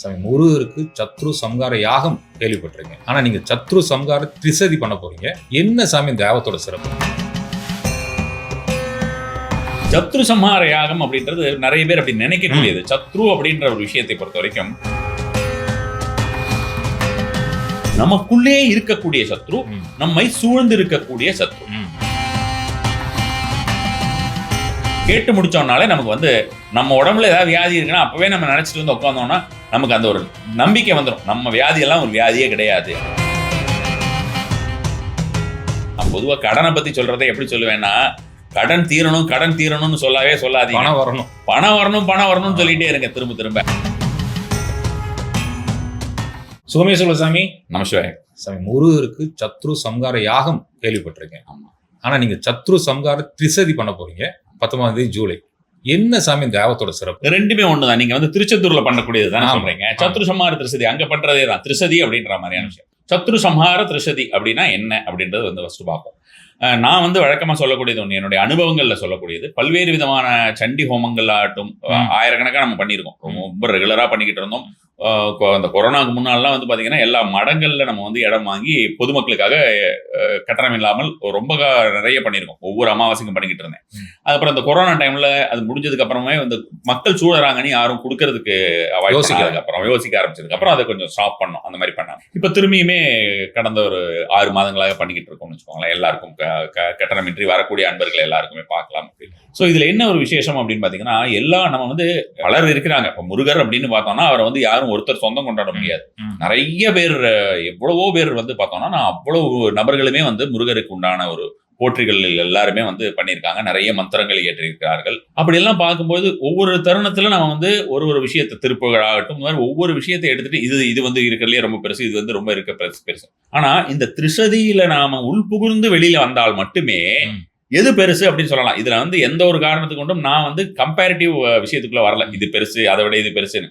சாமி முருகருக்கு சத்ரு சம்ஹார யாகம் கேள்விப்பட்டிருக்கேன். ஆனா நீங்க சத்ரு சம்ஹார திரிசதி பண்ண போறீங்க. என்ன சாமி இந்த யாகத்தோட சிறப்பு? சத்ரு சம்ஹார யாகம் அப்படின்றது நிறைய பேர் அப்படி நினைக்கக்கூடியது. சத்ரு அப்படின்ற ஒரு விஷயத்தை பொறுத்த வரைக்கும் நமக்குள்ளே இருக்கக்கூடிய சத்ரு, நம்மை சூழ்ந்து இருக்கக்கூடிய சத்ரு. கேட்டு முடிச்சோம்னாலே நமக்கு நம்ம உடம்புல ஏதாவது வியாதி இருக்குன்னா அப்பவே நம்ம நினைச்சிட்டு வந்து உட்காந்தோம்னா நமக்கு அந்த ஒரு நம்பிக்கை வந்துடும், நம்ம வியாதியெல்லாம் ஒரு வியாதியே கிடையாது. நான் பொதுவா கடனை பத்தி சொல்றதை எப்படி சொல்லுவேன்னா, கடன் தீரணும்னு சொல்லாதீங்க. பணம் வரணும்னு சொல்லிட்டே இருங்க திரும்ப திரும்ப. சுகமேஸ்வர சாமி நமஸ்காரம் சாமி. முருகருக்கு சத்ரு சம்ஹார யாகம் கேள்விப்பட்டிருக்கேன். ஆனா நீங்க சத்ரு சம்ஹார திரிசதி பண்ண போறீங்க 19 ஜூலை. என்ன சாமி இந்த யாகத்தோட சிறப்பு? ரெண்டுமே ஒண்ணுதான். நீங்க திருச்செந்தூர்ல பண்ணக்கூடியது தான் சொல்றீங்க. சத்ரு சம்ஹார திரிசதி அங்க பண்றதே தான் திரிசதி அப்படின்ற மாதிரியான விஷயம். சத்ரு சம்ஹார திரிசதி அப்படின்னா என்ன அப்படின்றது ஃபர்ஸ்ட் பார்ப்போம். நான் வழக்கமா சொல்லக்கூடியது ஒன்று, என்னுடைய அனுபவங்கள்ல சொல்லக்கூடியது. பல்வேறு விதமான சண்டி ஹோமங்கள் ஆகட்டும், ஆயிரக்கணக்காக நம்ம பண்ணியிருக்கோம், ரொம்ப ரெகுலரா பண்ணிக்கிட்டு இருந்தோம். அந்த கொரோனாவுக்கு முன்னாலாம் பாத்தீங்கன்னா எல்லா மடங்கள்ல நம்ம இடம் வாங்கி பொதுமக்களுக்காக கட்டணம் இல்லாமல் ரொம்ப நிறைய பண்ணியிருக்கோம். ஒவ்வொரு அமாவாசைக்கும் பண்ணிக்கிட்டு இருந்தேன். அதுக்கப்புறம் இந்த கொரோனா டைம்ல அது முடிஞ்சதுக்கு அப்புறமே மக்கள் சூழறாங்கன்னு யாரும் கொடுக்கறதுக்கு யோசிக்க ஆரம்பிச்சதுக்கு அப்புறம் அதை கொஞ்சம் ஸ்டாப் பண்ணோம். அந்த மாதிரி பண்ணாங்க. இப்ப திரும்பியுமே கடந்த ஒரு 6 மாதங்களாக பண்ணிக்கிட்டு இருக்கோம்னு வச்சுக்கோங்களேன். எல்லாருக்கும் கட்டணமின்றி வரக்கூடிய அன்பர்கள் எல்லாருக்குமே பார்க்கலாம். ஸோ இதுல என்ன ஒரு விசேஷம் அப்படின்னு பாத்தீங்கன்னா, எல்லாம் நம்ம பலர் இருக்கிறாங்க. இப்போ முருகர் அப்படின்னு பார்த்தோம்னா அவரை யாரும் ஒருத்தர் சொந்தம் கொண்டாட முடியாது. நிறைய பேர், எவ்வளவோ பேர் பார்த்தோம்னா நான் அவ்வளவு நபர்களுமே முருகருக்கு உண்டான ஒரு போற்றிகள் எல்லாருமே பண்ணியிருக்காங்க. நிறைய மந்திரங்கள் இயற்றியிருக்கிறார்கள். அப்படி எல்லாம் பார்க்கும்போது ஒவ்வொரு தருணத்துல நம்ம ஒரு விஷயத்தை, திருப்புகழாகட்டும், ஒவ்வொரு விஷயத்தை எடுத்துட்டு இது இருக்கிறதுலே ரொம்ப பெருசு, இது ரொம்ப இருக்க பெருசு. ஆனா இந்த திரிசதியில நாம உள்புகுந்து வெளியில வந்தால் மட்டுமே எது பெருசு அப்படின்னு சொல்லலாம். இதுல எந்த ஒரு காரணத்துக்கு கொண்டும் நான் கம்பேரிட்டிவ் விஷயத்துக்குள்ள வரல, இது பெருசு அதை விட இது பெருசுன்னு.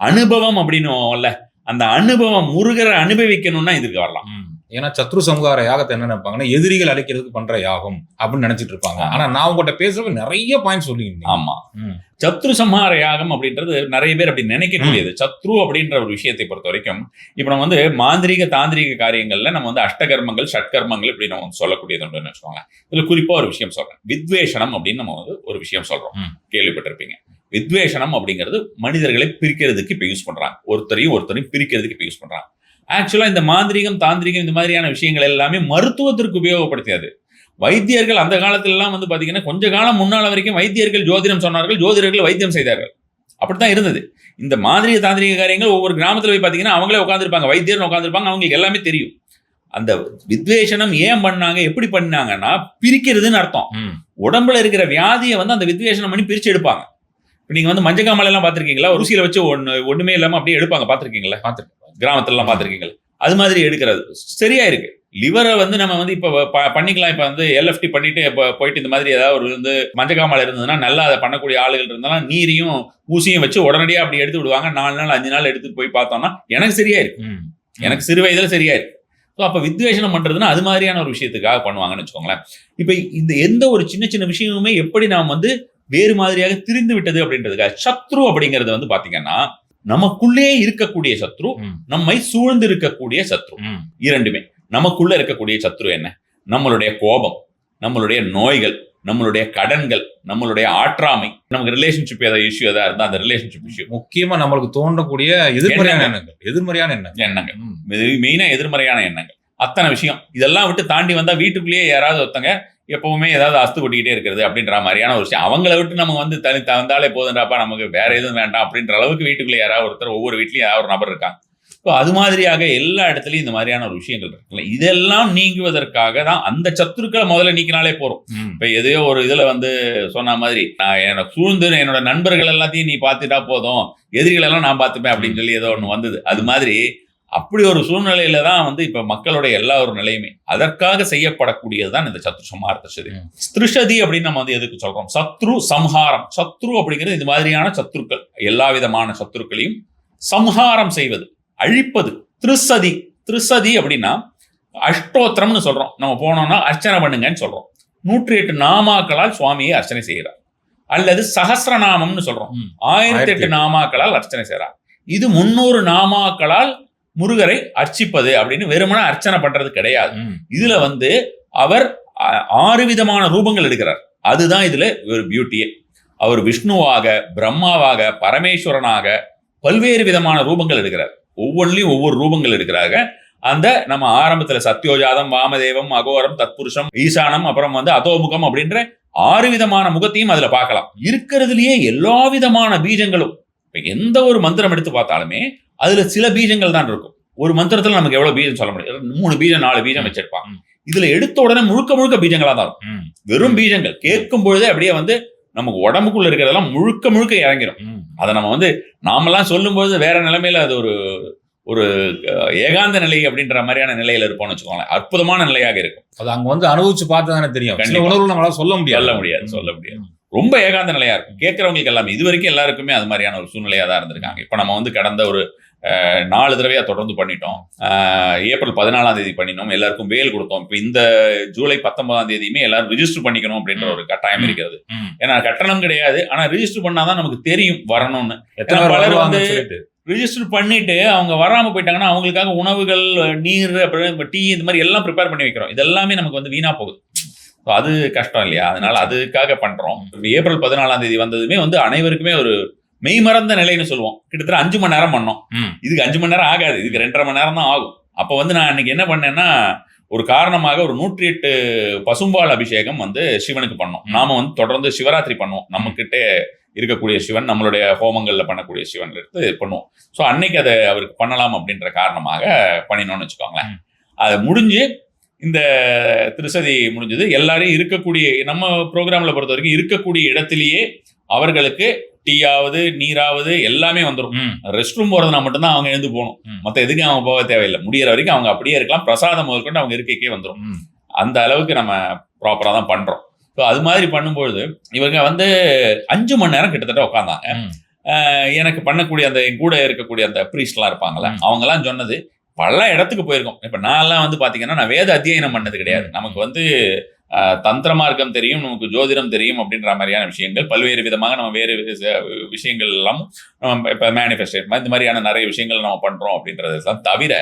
அனுபவம் அப்படின்னு அந்த அனுபவம் முருகரை அனுபவிக்கணும்னா இதுக்கு வரலாம். ஏன்னா சத்ரு சம்ஹார யாகத்தை என்ன நினைப்பாங்கன்னா, எதிரிகள் அழிக்கிறதுக்கு பண்ற யாகம் அப்படின்னு நினைச்சிட்டு இருப்பாங்க. ஆனா நான் உங்கள்கிட்ட பேசுறப்ப நிறைய பாயிண்ட் சொல்லியிருந்தேன். ஆமா, சத்ரு சம்ஹார யாகம் அப்படின்றது நிறைய பேர் அப்படி நினைக்கக்கூடியது. சத்ரு அப்படின்ற ஒரு விஷயத்தை பொறுத்த வரைக்கும் இப்ப நம்ம மாந்திரீக தாந்திரிக காரியங்கள்ல நம்ம அஷ்டகர்மங்கள் ஷட்கர்மங்கள் இப்படி நம்ம சொல்லக்கூடியது ஒன்று வச்சுக்கோங்க. இதுல குறிப்பா ஒரு விஷயம் சொல்றேன், வித்வேஷனம் அப்படின்னு நம்ம ஒரு விஷயம் சொல்றோம், கேள்விப்பட்டிருப்பீங்க. வித்வேஷனம் அப்படிங்கிறது மனிதர்களை பிரிக்கிறதுக்கு இப்ப யூஸ் பண்றாங்க. ஒருத்தரையும் பிரிக்கிறதுக்கு இப்ப யூஸ் பண்றாங்க. ஆக்சுவலா இந்த மாந்திரிகம் தாந்திரிகம் இந்த மாதிரியான விஷயங்கள் எல்லாமே மருத்துவத்திற்கு உபயோகப்படுத்தியது. வைத்தியர்கள் அந்த காலத்துல எல்லாம் பாத்தீங்கன்னா கொஞ்ச காலம் முன்னால வரைக்கும் வைத்தியர்கள் ஜோதிடம் சொன்னார்கள், ஜோதிடர்கள் வைத்தியம் செய்தார்கள். அப்படித்தான் இருந்தது. இந்த மாந்திரிக தாந்திரிக காரியங்கள் ஒவ்வொரு கிராமத்துல போய் பாத்தீங்கன்னா அவங்களே உட்காந்துருப்பாங்க, வைத்தியர் உட்காந்துருப்பாங்க, அவங்களுக்கு எல்லாமே தெரியும். அந்த வித்வேஷனம் ஏன் பண்ணாங்க, எப்படி பண்ணாங்கன்னா பிரிக்கிறதுன்னு அர்த்தம். உடம்புல இருக்கிற வியாதியை அந்த வித்வேஷனம் பண்ணி பிரிச்சு எடுப்பாங்க. நீங்க மஞ்சக்காமலை எல்லாம் பாத்திருக்கீங்களா? ருசியில வச்சு ஒண்ணுமே இல்லாம அப்படியே எடுப்பாங்க, பாத்திருக்கீங்களா? கிராமத்துல எல்லாம் பாத்திருக்கீங்களா? அது மாதிரி எடுக்கிறது சரியா இருக்கு. லிவரை நம்ம இப்ப பண்ணிக்கலாம். இப்ப எல்எஃப்டி பண்ணிட்டு போயிட்டு இந்த மாதிரி ஏதாவது ஒரு மஞ்சக்காமலை இருந்ததுன்னா நல்லா அதை பண்ணக்கூடிய ஆளுகள் இருந்தாலும் நீரையும் ஊசியும் வச்சு உடனடியா அப்படி எடுத்து விடுவாங்க. 4 நாள் 5 நாள் எடுத்துட்டு போய் பார்த்தோம்னா எனக்கு சரியா இருக்கு. எனக்கு சிறு வயதுல சரியா இருக்கு. அப்ப வித்வேஷனம் பண்றதுன்னா அது மாதிரியான ஒரு விஷயத்துக்காக பண்ணுவாங்கன்னு வச்சுக்கோங்களேன். இப்ப இந்த எந்த ஒரு சின்ன சின்ன விஷயமுமே எப்படி நாம் வேறு மாதிரியாக திரிந்து விட்டது அப்படின்றதுக்காக சத்ரு அப்படிங்கிறது பாத்தீங்கன்னா நமக்குள்ளே இருக்கக்கூடிய சத்ரு, நம்மை சூழ்ந்து இருக்கக்கூடிய சத்ரு. இரண்டுமே. நமக்குள்ள இருக்கக்கூடிய சத்ரு என்ன? நம்மளுடைய கோபம், நம்மளுடைய நோய்கள், நம்மளுடைய கடன்கள், நம்மளுடைய ஆற்றாமை, நமக்கு ரிலேஷன்ஷிப் ஏதாவது இஷ்யூ ஏதாவது இருந்தா அந்த ரிலேஷன்ஷிப் இஷ்யூ, முக்கியமா நம்மளுக்கு தோன்றக்கூடிய எதிர்மறையான எண்ணங்கள், மெயினா எதிர்மறையான எண்ணங்கள், அத்தனை விஷயம். இதெல்லாம் விட்டு தாண்டி வந்தா வீட்டுக்குள்ளேயே யாராவது ஒருத்தங்க எப்பவுமே ஏதாவது அஸ்து கொட்டிக்கிட்டே இருக்கிறது அப்படின்ற மாதிரியான ஒரு விஷயம். அவங்கள விட்டு நம்ம தனி தந்தாலே போதுன்றாப்பா, நமக்கு வேற எதுவும் வேண்டாம் அப்படின்ற அளவுக்கு வீட்டுக்குள்ளே யாராவது ஒருத்தர், ஒவ்வொரு வீட்லயும் யாராவது ஒரு நபர் இருக்காங்க. ஸோ அது மாதிரியாக எல்லா இடத்துலையும் இந்த மாதிரியான ஒரு விஷயங்கள் இருக்குல்ல, இதெல்லாம் நீங்குவதற்காக தான் அந்த சத்துருக்களை முதல்ல நீக்கினாலே போறோம். இப்ப எதையோ ஒரு இதுல சொன்ன மாதிரி, நான் எனக்கு சூழ்ந்து என்னோட நண்பர்கள் எல்லாத்தையும் நீ பார்த்துட்டா போதும், எதிரிகள் எல்லாம் நான் பார்த்துப்பேன் அப்படின்னு சொல்லி ஏதோ ஒண்ணு வந்தது. அது மாதிரி அப்படி ஒரு சூழ்நிலையில தான் இப்ப மக்களுடைய எல்லா ஒரு நிலையுமே அதற்காக செய்யப்படக்கூடியதுதான் இந்த சத்ரு சம்ஹார திரிசதி. திரிசதி அப்படின்னு நம்ம எதுக்கு சொல்றோம்? சத்ரு சம்ஹாரம். சத்ரு அப்படிங்கிறது இந்த மாதிரியான சத்துருக்கள், எல்லா விதமான சத்துருக்களையும் சம்ஹாரம் செய்வது, அழிப்பது. திரிசதி அப்படின்னா அஷ்டோத்திரம்னு சொல்றோம். நம்ம போனோம்னா அர்ச்சனை பண்ணுங்கன்னு சொல்றோம். 108 நாமாக்களால் சுவாமியை அர்ச்சனை செய்கிறார். அல்லது சஹஸ்ரநாமம்னு சொல்றோம், 1008 நாமாக்களால் அர்ச்சனை செய்கிறார். இது 300 நாமாக்களால் முருகரை அர்ச்சிப்பது அப்படின்னு வெறுமனே அர்ச்சனை பண்றது கிடையாது. இதுல வந்து அவர் 6 விதமான ரூபங்கள் எடுக்கிறார். அதுதான் இதுல ஒரு பியூட்டியே. அவர் விஷ்ணுவாக, பிரம்மாவாக, பரமேஸ்வரனாக பல்வேறு விதமான ரூபங்கள் எடுக்கிறார். ஒவ்வொன்றிலையும் ஒவ்வொரு ரூபங்கள் எடுக்கிறாங்க. அந்த நம்ம ஆரம்பத்துல சத்யோஜாதம், வாமதேவம், அகோரம், தத்புருஷம், ஈசானம், அப்புறம் வந்து அதோமுகம் அப்படின்ற 6 விதமான முகத்தையும் அதுல பார்க்கலாம். இருக்கிறதுலயே எல்லா விதமான பீஜங்களும், எந்த ஒரு மந்திரம் எடுத்து பார்த்தாலுமே அதுல சில பீஜங்கள் தான் இருக்கும். ஒரு மந்திரத்துல நமக்கு எவ்வளவு பீஜம் சொல்ல முடியாது, 3 பீஜம் 4 பீஜம் வச்சிருப்பாங்க. இதுல எடுத்த உடனே முழுக்க முழுக்க பீஜங்களா தான் இருக்கும். வெறும் பீஜங்கள் கேட்கும் பொழுதே அப்படியே வந்து நமக்கு உடம்புக்குள்ள இருக்கிறதெல்லாம் முழுக்க முழுக்க இறங்கிடும். அதை நம்ம வந்து நாமெல்லாம் சொல்லும் போது வேற நிலைமையில அது ஒரு ஏகாந்த நிலை அப்படின்ற மாதிரியான நிலையில இருப்போம்னு வச்சுக்கோங்களேன். அற்புதமான நிலையாக இருக்கும். அது அங்க வந்து அனுபவிச்சு பார்த்ததானே தெரியும். உணர்வு நம்மளால சொல்ல முடியாது. ரொம்ப ஏகாந்த நிலையா இருக்கும். கேட்கறவங்களுக்கு எல்லாமே இது வரைக்கும் எல்லாருக்குமே அது மாதிரியான ஒரு சூழ்நிலையா தான் இருந்திருக்காங்க. இப்ப நம்ம வந்து கடந்த ஒரு 4 தடவையா தொடர்ந்து பண்ணிட்டோம். ஏப்ரல் 14ஆம் தேதி பண்ணினோம், எல்லாருக்கும் வேல் கொடுத்தோம். இப்ப இந்த ஜூலை 19ஆம் தேதியுமே எல்லாரும் ரிஜிஸ்டர் பண்ணிக்கணும் அப்படின்ற ஒரு கட்டாயம் இருக்கிறது. ஏன்னா கட்டணம் கிடையாது, ஆனா ரிஜிஸ்டர் பண்ணாதான் நமக்கு தெரியும் வரணும்னு. பலர் வந்து ரிஜிஸ்டர் பண்ணிட்டு அவங்க வராம போயிட்டாங்கன்னா அவங்களுக்காக உணவுகள், நீர், அப்புறம் டீ, இந்த மாதிரி எல்லாம் ப்ரிப்பேர் பண்ணி வைக்கிறோம். இது எல்லாமே நமக்கு வந்து வீணா போகுது. அது கஷ்டம் இல்லையா? அதனால அதுக்காக பண்றோம். ஏப்ரல் 14ஆம் தேதி வந்ததுமே வந்து அனைவருக்குமே ஒரு மெய் மறந்த நிலைன்னு சொல்லுவோம். கிட்டத்தட்ட 5 மணி நேரம் பண்ணோம். இதுக்கு 5 மணி நேரம் ஆகாது, இதுக்கு 2.5 மணி நேரம் தான் ஆகும். அப்ப வந்து நான் இன்னைக்கு என்ன பண்ணேன்னா, ஒரு காரணமாக ஒரு 108 பசும்பால் அபிஷேகம் வந்து சிவனுக்கு பண்ணோம். நாம வந்து தொடர்ந்து சிவராத்திரி பண்ணுவோம். நம்ம கிட்ட இருக்கக்கூடிய சிவன், நம்மளுடைய ஹோமங்கள்ல பண்ணக்கூடிய சிவன் எடுத்து பண்ணுவோம். ஸோ அன்னைக்கு அதை அவருக்கு பண்ணலாம் அப்படின்ற காரணமாக பண்ணினோம்னு வச்சுக்கோங்களேன். அது முடிஞ்சு இந்த திருசதி முடிஞ்சது. எல்லாரையும் இருக்கக்கூடிய நம்ம ப்ரோக்ராம்ல பொறுத்த வரைக்கும் இருக்கக்கூடிய இடத்திலேயே அவர்களுக்கு டீயாவது நீராவது எல்லாமே வந்துடும். ரெஸ்ட் ரூம் போறதுனா மட்டும்தான் அவங்க எழுந்து போகணும். மற்ற எதுக்கும் அவங்க போக தேவையில்லை. முடிகிற வரைக்கும் அவங்க அப்படியே இருக்கலாம். பிரசாதம் முதற்கொண்டு அவங்க இருக்கைக்கே வந்துடும். அந்த அளவுக்கு நம்ம ப்ராப்பரா தான் பண்றோம். ஸோ அது மாதிரி பண்ணும்பொழுது இவங்க வந்து 5 மணி நேரம் கிட்டத்தட்ட உட்காந்தாங்க. எனக்கு பண்ணக்கூடிய அந்த என் கூட இருக்கக்கூடிய அந்த ப்ரீஸ்ட்லாம் இருப்பாங்கல்ல, அவங்கெல்லாம் சொன்னது பல இடத்துக்கு போயிருக்கோம். இப்ப நான்லாம் வந்து பாத்தீங்கன்னா நான் வேத அத்தியனம் பண்ணது கிடையாது. நமக்கு வந்து தந்திர மார்க்கம் தெரியும், நமக்கு ஜோதிடம் தெரியும் அப்படின்ற மாதிரியான விஷயங்கள், பல்வேறு விதமாக நம்ம வேறு விஷயங்கள் எல்லாம் நம்ம இப்ப மேனிஃபெஸ்டேட் இந்த மாதிரியான நிறைய விஷயங்கள் நம்ம பண்றோம் அப்படின்றதெல்லாம் தவிர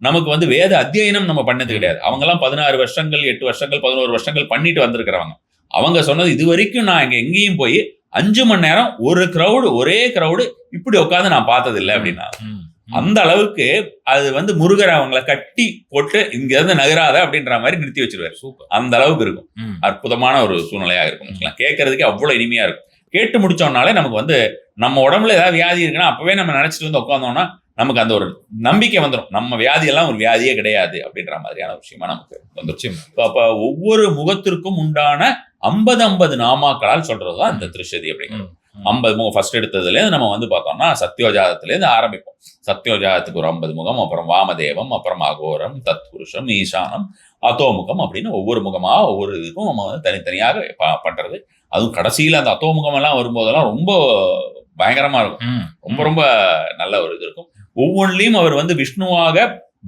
நமக்கு வந்து வேத அத்தியனம் நம்ம பண்ணது கிடையாது. அவங்கெல்லாம் 16 வருஷங்கள் 8 வருஷங்கள் 11 வருஷங்கள் பண்ணிட்டு வந்திருக்கிறவங்க. அவங்க சொன்னது இது வரைக்கும் நான் இங்க எங்கேயும் போய் 5 மணி நேரம் ஒரே கிரௌடு இப்படி உட்காந்து நான் பார்த்தது இல்லை அப்படின்னா, அந்த அளவுக்கு அது வந்து முருகர் அவங்களை கட்டி போட்டு இங்க இருந்து நகராத அப்படின்ற மாதிரி நிறுத்தி வச்சிருவாரு. சூப்பர். அந்த அளவுக்கு இருக்கும். அற்புதமான ஒரு சூழ்நிலையா இருக்கும். கேட்கறதுக்கு அவ்வளவு இனிமையா இருக்கும். கேட்டு முடிச்சோம்னாலே நமக்கு வந்து நம்ம உடம்புல ஏதாவது வியாதி இருக்குன்னா அப்பவே நம்ம நினைச்சிட்டு வந்து உட்காந்தோம்னா நமக்கு அந்த ஒரு நம்பிக்கை வந்துடும். நம்ம வியாதி எல்லாம் ஒரு வியாதியே கிடையாது அப்படின்ற மாதிரியான விஷயமா நமக்கு வந்துருச்சு. அப்ப ஒவ்வொரு முகத்திற்கும் உண்டான 50 நாமாக்களால் சொல்றதுதான் இந்த திருஷதி அப்படிங்கிறது. 50 முகம் ஃபர்ஸ்ட் எடுத்ததுலேருந்து நம்ம வந்து பார்த்தோம்னா சத்யோஜாதத்திலேருந்து ஆரம்பிப்போம். சத்யோஜாதத்துக்கு ஒரு 50 முகம், அப்புறம் வாமதேவம், அப்புறம் அகோரம், தத்புருஷம், ஈசானம், அதோமுகம் அப்படின்னு ஒவ்வொரு முகமா ஒவ்வொரு இதுக்கும் நம்ம வந்து தனித்தனியாக பண்றது. அதுவும் கடைசியில் அந்த அதோமுகம் எல்லாம் வரும்போதெல்லாம் ரொம்ப பயங்கரமா இருக்கும். ரொம்ப ரொம்ப நல்ல ஒரு இது இருக்கும். ஒவ்வொன்றிலையும் அவர் வந்து விஷ்ணுவாக,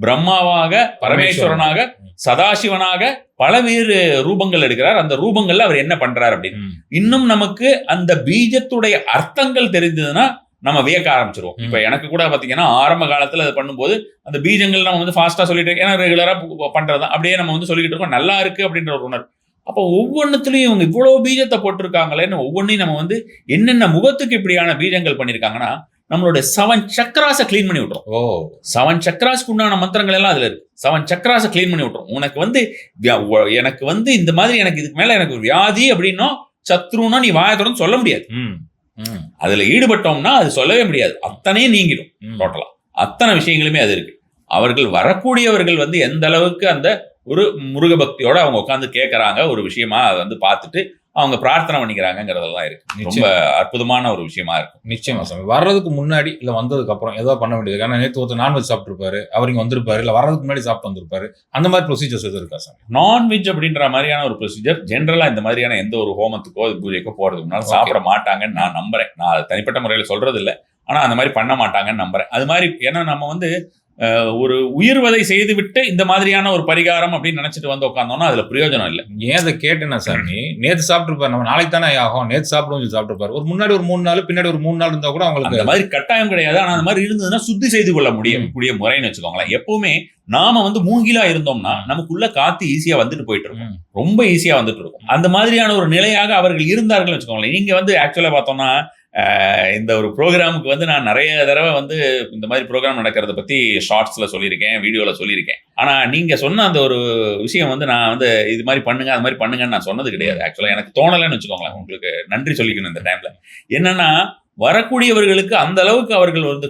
பிரம்மாவாக, பரமேஸ்வரனாக, சதாசிவனாக பலவேறு ரூபங்கள் எடுக்கிறார். அந்த ரூபங்கள்ல அவர் என்ன பண்றார் அப்படின்னு இன்னும் நமக்கு அந்த பீஜத்துடைய அர்த்தங்கள் தெரிந்ததுன்னா நம்ம வியக்க ஆரம்பிச்சிருவோம். இப்ப எனக்கு கூட பாத்தீங்கன்னா ஆரம்ப காலத்துல அது பண்ணும்போது அந்த பீஜங்கள் நம்ம வந்து ஃபாஸ்டா சொல்லிட்டு இருக்கோம். ஏன்னா ரெகுலரா பண்றதுதான் அப்படியே நம்ம வந்து சொல்லிக்கிட்டு இருக்கோம். நல்லா இருக்கு அப்படின்ற ஒரு உணர்வு. அப்போ ஒவ்வொன்றுத்துலயும் இவங்க இவ்வளவு பீஜத்தை போட்டிருக்காங்களேன்னு ஒவ்வொன்றையும் நம்ம வந்து என்னென்ன முகத்துக்கு இப்படியான பீஜங்கள் பண்ணிருக்காங்கன்னா நம்மளோட 7 சக்கராஸை கிளீன் பண்ணி விட்டுரும். 7 சக்கராஸ்க்கு உண்டான மந்திரங்கள் எல்லாம் அதுல இருக்கு. 7 சக்கராஸை கிளீன் பண்ணி விட்டுரும். உனக்கு வந்து எனக்கு வந்து இந்த மாதிரி எனக்கு இதுக்கு மேல எனக்கு வியாதி அப்படின்னா சத்ருன்னா நீ வாயத்துடன் சொல்ல முடியாது. அதுல ஈடுபட்டோம்னா அது சொல்லவே முடியாது. அத்தனையும் நீங்கிடும். டோட்டலா அத்தனை விஷயங்களுமே அது இருக்கு. அவர்கள் வரக்கூடியவர்கள் வந்து எந்த அளவுக்கு அந்த ஒரு முருக பக்தியோட அவங்க உட்காந்து கேட்கறாங்க ஒரு விஷயமா அதை வந்து பார்த்துட்டு அவங்க பிரார்த்தனை பண்ணிக்கிறாங்கிறதெல்லாம் இருக்கு. ரொம்ப அற்புதமான ஒரு விஷயமா இருக்கும். நிச்சயமா சாமி. வர்றதுக்கு முன்னாடி இல்ல வந்ததுக்கு அப்புறம் ஏதோ பண்ண வேண்டியது. ஏன்னா நேற்று ஒருத்தர் நான்வெஜ் சாப்பிட்டுருப்பாரு, அவர் இங்க வந்திருப்பாரு, இல்ல வர்றதுக்கு முன்னாடி சாப்பிட்டு வந்திருப்பாரு. அந்த மாதிரி ப்ரொசீஜர்ஸ் எதுவும் இருக்கா சாமி? நான்வெஜ் அப்படின்ற மாதிரியான ஒரு ப்ரொசீஜர் ஜென்ரலா இந்த மாதிரியான எந்த ஒரு ஹோமத்துக்கோ பூஜைக்கோ போறதுக்கு முன்னாடி சாப்பிட மாட்டாங்கன்னு நான் நம்புறேன். நான் தனிப்பட்ட முறையில சொல்றது இல்லை, ஆனா அந்த மாதிரி பண்ண மாட்டாங்கன்னு நம்புறேன். அது மாதிரி ஏன்னா நம்ம வந்து ஒரு உயிர்வதை செய்துவிட்டு இந்த மாதிரியான ஒரு பரிகாரம் அப்படின்னு நினைச்சிட்டு வந்து உட்காந்தோம்னா அதுல பிரயோஜனம் இல்லை. ஏன் அதை கேட்டேன்னா சாமி, நேத்து சாப்பிட்டுருப்பாரு, நம்ம நாளைக்கு தானே ஆகும், நேத்து சாப்பிடுவோம் சொல்லி சாப்பிட்டுருப்பாரு. ஒரு முன்னாடி ஒரு 3 நாள் பின்னாடி ஒரு 3 நாள் இருந்தா கூட அவங்களுக்கு அந்த மாதிரி கட்டாயம் கிடையாது. ஆனா அந்த மாதிரி இருந்ததுன்னா சுத்தி செய்து கொள்ள முடியக்கூடிய முறைன்னு வச்சுக்கோங்களேன். எப்பவுமே நாம வந்து மூங்கிலா இருந்தோம்னா நமக்குள்ள காத்து ஈஸியா வந்துட்டு போயிட்டு இருக்கும், ரொம்ப ஈஸியா வந்துட்டு இருக்கும். அந்த மாதிரியான ஒரு நிலையாக அவர்கள் இருந்தார்கள் வச்சுக்கோங்களேன். நீங்க வந்து ஆக்சுவலா பார்த்தோம்னா இந்த ஒரு ப்ரோக்ராமுக்கு வந்து நான் நிறைய தடவை வந்து இந்த மாதிரி ப்ரோக்ராம் நடக்கிறத பத்தி ஷார்ட்ஸ்ல சொல்லியிருக்கேன், வீடியோல சொல்லியிருக்கேன். ஆனா நீங்க சொன்ன அந்த ஒரு விஷயம் வந்து நான் வந்து இது மாதிரி பண்ணுங்க அது மாதிரி பண்ணுங்கன்னு நான் சொன்னது கிடையாது. ஆக்சுவலா எனக்கு தோணலைன்னு வச்சுக்கோங்களேன். உங்களுக்கு நன்றி சொல்லிக்கணும் இந்த டைம்ல. என்னன்னா வரக்கூடியவர்களுக்கு அந்த அளவுக்கு அவர்கள் வந்து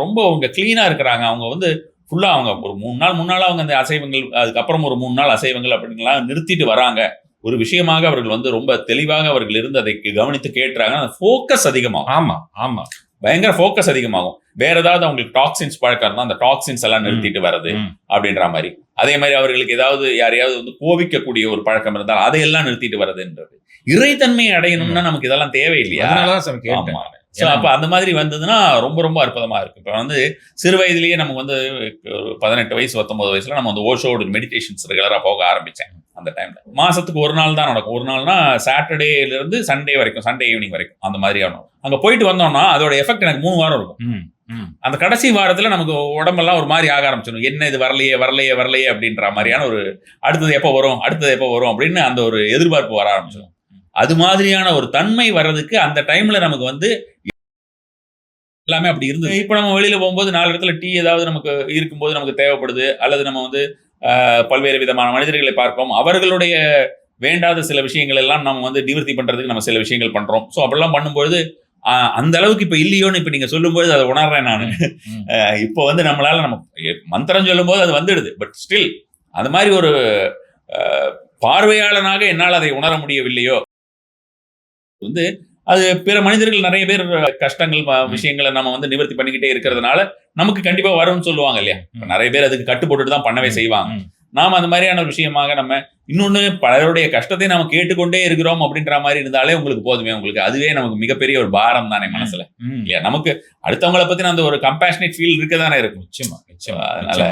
ரொம்ப அவங்க கிளீனா இருக்கிறாங்க. அவங்க வந்து ஃபுல்லா அவங்க ஒரு 3 நாள் முன்னால அவங்க அந்த அசைவங்கள், அதுக்கப்புறம் ஒரு 3 நாள் அசைவங்கள் அப்படின்லாம் நிறுத்திட்டு வராங்க. ஒரு விஷயமாக அவர்கள் வந்து ரொம்ப தெளிவாக அவர்கள் இருந்து அதை கவனித்து கேட்டுறாங்க. அந்த ஃபோக்கஸ் அதிகமாகும். ஆமா ஆமா, பயங்கர ஃபோக்கஸ் அதிகமாகும். வேற ஏதாவது அவங்களுக்கு டாக்ஸின்ஸ் பழக்கம் இருந்தா அந்த டாக்ஸின்ஸ் எல்லாம் நிறுத்திட்டு வருது அப்படின்ற மாதிரி. அதே மாதிரி அவர்களுக்கு ஏதாவது யாரையாவது வந்து கோபிக்கக்கூடிய ஒரு பழக்கம் இருந்தால் அதையெல்லாம் நிறுத்திட்டு வருதுன்றது. இறைத்தன்மையை அடையணும்னா நமக்கு இதெல்லாம் தேவையில்லையா? அப்ப அந்த மாதிரி வந்ததுன்னா ரொம்ப ரொம்ப அற்புதமா இருக்கு. இப்ப வந்து சிறு வயதிலேயே நமக்கு வந்து 18 வயசு 19 வயசுல நம்ம வந்து ஓஷோட மெடிடேஷன்ஸ் ரெகுலரா போக ஆரம்பிச்சேன். அந்த டைம்ல மாசத்துக்கு ஒரு நாள் தான் நடக்கும். ஒரு நாள்னா சாட்டர்டேல இருந்து சண்டே வரைக்கும், சண்டே ஈவினிங் வரைக்கும் அந்த மாதிரி ஆகும். அங்க போயிட்டு வந்தோம்னா அதோட எஃபெக்ட் எனக்கு 3 வாரம் இருக்கும். அந்த கடைசி வாரத்துல நமக்கு உடம்பெல்லாம் ஒரு மாதிரி ஆக ஆரம்பிச்சிடும். என்ன இது வரலையே அப்படின்ற மாதிரியான ஒரு அடுத்தது எப்போ வரும் அப்படின்னு அந்த ஒரு எதிர்பார்ப்பு வர ஆரம்பிச்சிடும். அது மாதிரியான ஒரு தன்மை வர்றதுக்கு அந்த டைம்ல நமக்கு வந்து எல்லாமே அப்படி இருந்தது. இப்ப நம்ம வெளியில போகும்போது 4 இடத்துல டீ ஏதாவது நமக்கு இருக்கும்போது நமக்கு தேவைப்படுது, அல்லது நம்ம வந்து பல்வேறு விதமான மனிதர்களை பார்க்கிறோம். அவர்களுடைய வேண்டாத சில விஷயங்கள் எல்லாம் நம்ம வந்து நிவர்த்தி பண்றதுக்கு நம்ம சில விஷயங்கள் பண்றோம். ஸோ அப்படிலாம் பண்ணும்போது அந்த அளவுக்கு இப்ப இல்லையோன்னு இப்ப நீங்க சொல்லும்போது அதை உணர்றேன் நான். இப்போ வந்து நம்மளால நம்ம மந்திரம் சொல்லும் போது அது வந்துடுது. பட் ஸ்டில் அந்த மாதிரி ஒரு பார்வையாளனாக என்னால் அதை உணர முடியவில்லையோ வந்து அது பிற மனிதர்கள் நிறைய பேர் கஷ்டங்கள் விஷயங்களை நம்ம வந்து நிவர்த்தி பண்ணிக்கிட்டே இருக்கிறதுனால நமக்கு கண்டிப்பா வரும்னு சொல்லுவாங்க இல்லையா? நிறைய பேர் அதுக்கு கட்டுப்பட்டு தான் பண்ணவே செய்வாங்க. நாம அந்த மாதிரியான ஒரு விஷயமாக நம்ம இன்னொன்னு பலருடைய கஷ்டத்தை நம்ம கேட்டுக்கொண்டே இருக்கிறோம் அப்படின்ற மாதிரி இருந்தாலே உங்களுக்கு போதுமே. உங்களுக்கு அதுவே நமக்கு மிகப்பெரிய ஒரு பாரம் தானே மனசுல இல்லையா? நமக்கு அடுத்தவங்களை பத்தி அந்த ஒரு கம்பேஷனேட் ஃபீல் இருக்கதானே இருக்கும். நிச்சயமா. அதனால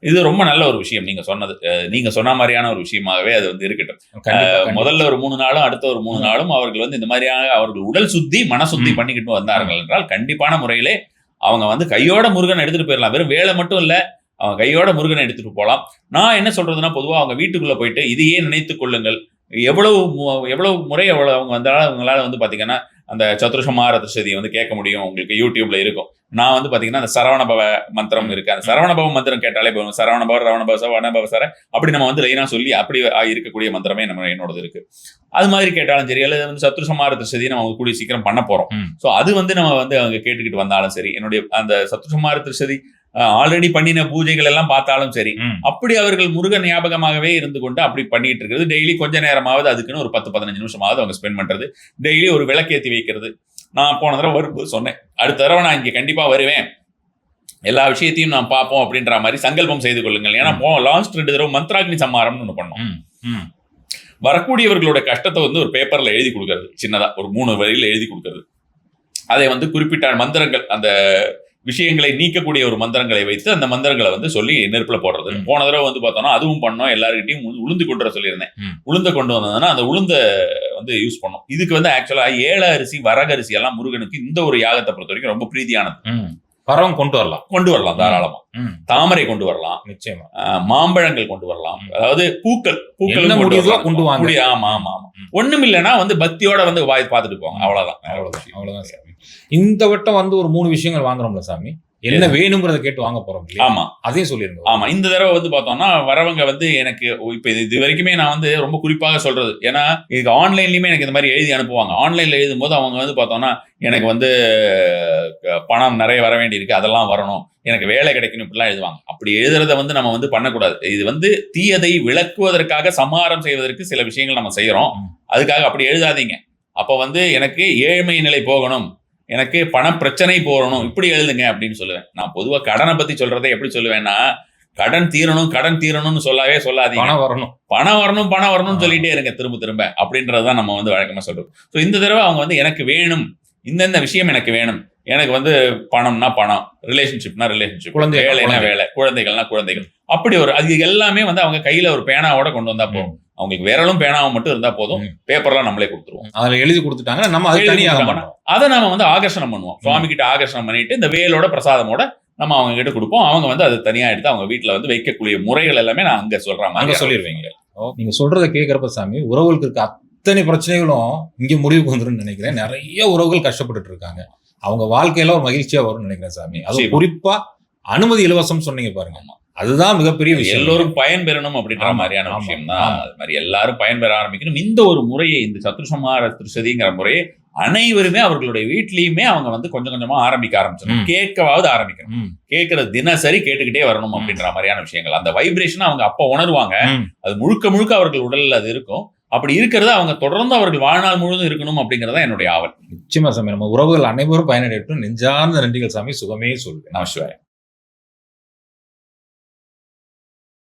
இது ரொம்ப நல்ல ஒரு விஷயம் நீங்க சொன்னது. நீங்க சொன்ன மாதிரியான ஒரு விஷயமாகவே அது வந்து இருக்கட்டும். முதல்ல ஒரு 3 நாளும் அடுத்த ஒரு 3 நாளும் அவர்கள் வந்து இந்த மாதிரியான அவர்கள் உடல் சுத்தி மன சுத்தி பண்ணிக்கிட்டு வந்தார்கள் என்றால் கண்டிப்பான முறையிலே அவங்க வந்து கையோட முருகன் எடுத்துட்டு போயிடலாம். வெறும் வேலை மட்டும் இல்ல, அவங்க கையோட முருகனை எடுத்துட்டு போகலாம். நான் என்ன சொல்றதுன்னா, பொதுவா அவங்க வீட்டுக்குள்ள போயிட்டு இதையே நினைத்துக் கொள்ளுங்கள். எவ்வளவு முறை அவங்க வந்தாலும் அவங்களால வந்து பாத்தீங்கன்னா அந்த சதுர்சமார திருஷதியை வந்து கேட்க முடியும். உங்களுக்கு யூடியூப்ல இருக்கும். நான் வந்து பாத்தீங்கன்னா அந்த சரவணபவ மந்திரம் இருக்கு. அந்த சரவணபவ மந்திரம் கேட்டாலே போதும். சரவணபவ ரவணபவ வனபவசர அப்படி நம்ம வந்து லைனா சொல்லி அப்படி இருக்கக்கூடிய மந்திரமே நம்ம என்னோடது இருக்கு. அது மாதிரி கேட்டாலும் சரி, அல்லது வந்து சத்ருசமார திருஷதியை நம்ம கூடிய சீக்கிரம் பண்ண போறோம். ஸோ அது வந்து நம்ம வந்து அவங்க கேட்டுக்கிட்டு வந்தாலும் சரி, என்னுடைய அந்த சத்ருசமார திருஷதி ஆல்ரெடி பண்ணின பூஜைகள் எல்லாம் பார்த்தாலும் சரி, அப்படி அவர்கள் முருகன் ஞாபகமாகவே இருந்து கொண்டு அப்படி பண்ணிட்டு இருக்கிறது. டெய்லி கொஞ்ச நேரமாவது அதுக்குன்னு ஒரு 10-15 நிமிஷமாவது அவங்க ஸ்பெண்ட் பண்றது. டெய்லி ஒரு விளக்கேற்றி வைக்கிறது. நான் போன தடவை வரும்போது சொன்னேன், அடுத்த தடவை நான் இங்கே கண்டிப்பா வருவேன், எல்லா விஷயத்தையும் நான் பார்ப்போம் அப்படின்ற மாதிரி சங்கல்பம் செய்து கொள்ளுங்கள். ஏன்னா லாஸ்ட் 2 தடவை மந்த்ராக்னி சம்மாரம்னு ஒண்ணு பண்ணோம். வரக்கூடியவர்களோட கஷ்டத்தை வந்து ஒரு பேப்பர்ல எழுதி கொடுக்கறது, சின்னதா ஒரு 3 வரியில எழுதி கொடுக்கறது. அதை வந்து குறிப்பிட்ட மந்திரங்கள், அந்த விஷயங்களை நீக்கக்கூடிய ஒரு மந்திரங்களை வைத்து அந்த மந்திரங்களை வந்து சொல்லி நெருப்புல போடுறது. போன தடவை வந்து பார்த்தோம்னா அதுவும் பண்ணோம். எல்லாருக்கிட்டையும் உளுந்து கொண்டு வர சொல்லியிருந்தேன். உளுந்த கொண்டு வந்ததுன்னா அந்த உளுந்த வந்து யூஸ் பண்ணோம். இதுக்கு வந்து ஆக்சுவலா ஏல அரிசி, வரகரிசி எல்லாம் முருகனுக்கு இந்த ஒரு யாகத்தை பொறுத்த வரைக்கும் ரொம்ப பிரீதியானது. பழம் கொண்டு வரலாம் தாராளமா. தாமரை கொண்டு வரலாம், நிச்சயமா. மாம்பழங்கள் கொண்டு வரலாம். அதாவது பூக்கள் கொண்டு வாங்க. ஆமா. ஒண்ணும் இல்லைன்னா வந்து பக்தியோட வந்து பார்த்துட்டு போவாங்க. அவ்வளவுதான். இந்த வட்டம் வந்து ஒரு 3 விஷயங்கள் வாங்குறோம்ல சாமி, என்ன வேணுங்கிறத கேட்டு வாங்க போறோம். ஆமா, அதையும் சொல்லிருங்க. ஆமா, இந்த தடவை வந்து பார்த்தோம்னா வரவங்க வந்து எனக்கு இப்ப இது வரைக்குமே நான் வந்து ரொம்ப குறிப்பாக சொல்றது, ஏன்னா இதுக்கு ஆன்லைன்லயுமே எனக்கு இந்த மாதிரி எழுதி அனுப்புவாங்க. ஆன்லைன்ல எழுதும் போது அவங்க வந்து பார்த்தோம்னா எனக்கு வந்து பணம் நிறைய வர வேண்டி இருக்கு, அதெல்லாம் வரணும், எனக்கு வேலை கிடைக்கணும், இப்படிலாம் எழுதுவாங்க. அப்படி எழுதுறத வந்து நம்ம வந்து பண்ணக்கூடாது. இது வந்து தீயதை விளக்குவதற்காக, சமாரம் செய்வதற்கு சில விஷயங்கள் நம்ம செய்யறோம். அதுக்காக அப்படி எழுதாதீங்க. அப்ப வந்து எனக்கு ஏழ்மை நிலை போகணும், எனக்கு பண பிரச்சனை போறணும், இப்படி எழுதுங்க அப்படின்னு சொல்லுவேன். நான் பொதுவா கடனை பத்தி சொல்றதை எப்படி சொல்லுவேன்னா, கடன் தீரணும்னு சொல்லாதீங்க. பணம் வரணும்னு சொல்லிட்டே இருங்க திரும்ப அப்படின்றதுதான் நம்ம வந்து வழக்கமா சொல்றோம். ஸோ இந்த தடவை அவங்க வந்து எனக்கு வேணும், இந்தந்த விஷயம் எனக்கு வேணும், எனக்கு வந்து பணம்னா பணம், ரிலேஷன்ஷிப்னா ரிலேஷன்ஷிப், குழந்தை வேலைனா வேலை, குழந்தைகள்னா குழந்தைகள். அப்படி ஒரு அது எல்லாமே வந்து அவங்க கையில ஒரு பேனாவோட கொண்டு வந்தா போதும். அவங்களுக்கு விரலும் பேனாவும் மட்டும் இருந்தா போதும். பேப்பர்லாம் நம்மளே கொடுத்துருவோம். அதுல எழுதி கொடுத்துட்டாங்கன்னா நம்ம அது தனியாக பண்றோம். அதை நாம வந்து ஆகர்ஷணம் பண்ணுவோம். சுவாமி கிட்ட ஆகர்ஷணம் பண்ணிட்டு இந்த வேலோட பிரசாதமோட நம்ம அவங்க கிட்ட கொடுப்போம். அவங்க வந்து அதை தனியா எடுத்து அவங்க வீட்டுல வந்து வைக்கக்கூடிய முறைகள் எல்லாமே நான் அங்க சொல்றேன். அங்க சொல்லிடுவீங்க. நீங்க சொல்றதை கேட்கிறப்ப சாமி, உறவுகளுக்கு இருக்க அத்தனை பிரச்சனைகளும் இங்க முடிவுக்கு வந்துடும் நினைக்கிறேன். நிறைய உறவுகள் கஷ்டப்பட்டுட்டு இருக்காங்க. அவங்க வாழ்க்கையில ஒரு மகிழ்ச்சியா வரும்னு நினைக்கிறேன் சாமி. அது குறிப்பா அனுமதி இலவசம் சொன்னீங்க பாருங்க, அதுதான் மிகப்பெரிய விஷயம். எல்லோரும் பயன்பெறணும் அப்படின்ற மாதிரியான விஷயம் தான். அது மாதிரி எல்லாரும் பயன்பெற ஆரம்பிக்கணும். இந்த ஒரு முறையை, இந்த சத்ருசம்ஹார திரிசதிங்கிற முறையை அனைவருமே அவர்களுடைய வீட்லயுமே அவங்க வந்து கொஞ்சம் கொஞ்சமா ஆரம்பிக்க ஆரம்பிச்சணும். கேட்கவாவது ஆரம்பிக்கணும். கேட்கறது தினசரி கேட்டுக்கிட்டே வரணும் அப்படின்ற மாதிரியான விஷயங்கள். அந்த வைப்ரேஷன் அவங்க அப்ப உணர்வாங்க. அது முழுக்க முழுக்க அவர்கள் உடல்ல அது இருக்கும். அப்படி இருக்கிறது அவங்க தொடர்ந்து அவர்கள் வாழ்நாள் முழுவதும் இருக்கணும் அப்படிங்கறத என்னுடைய ஆவல். நிச்சயமா சாமி, நம்ம உறவுகள் அனைவரும் பயனடையட்டும். நெஞ்சார்ந்த நன்றிகள் சாமி. சுகமே சொல்வேன். நமஸ்காரம்.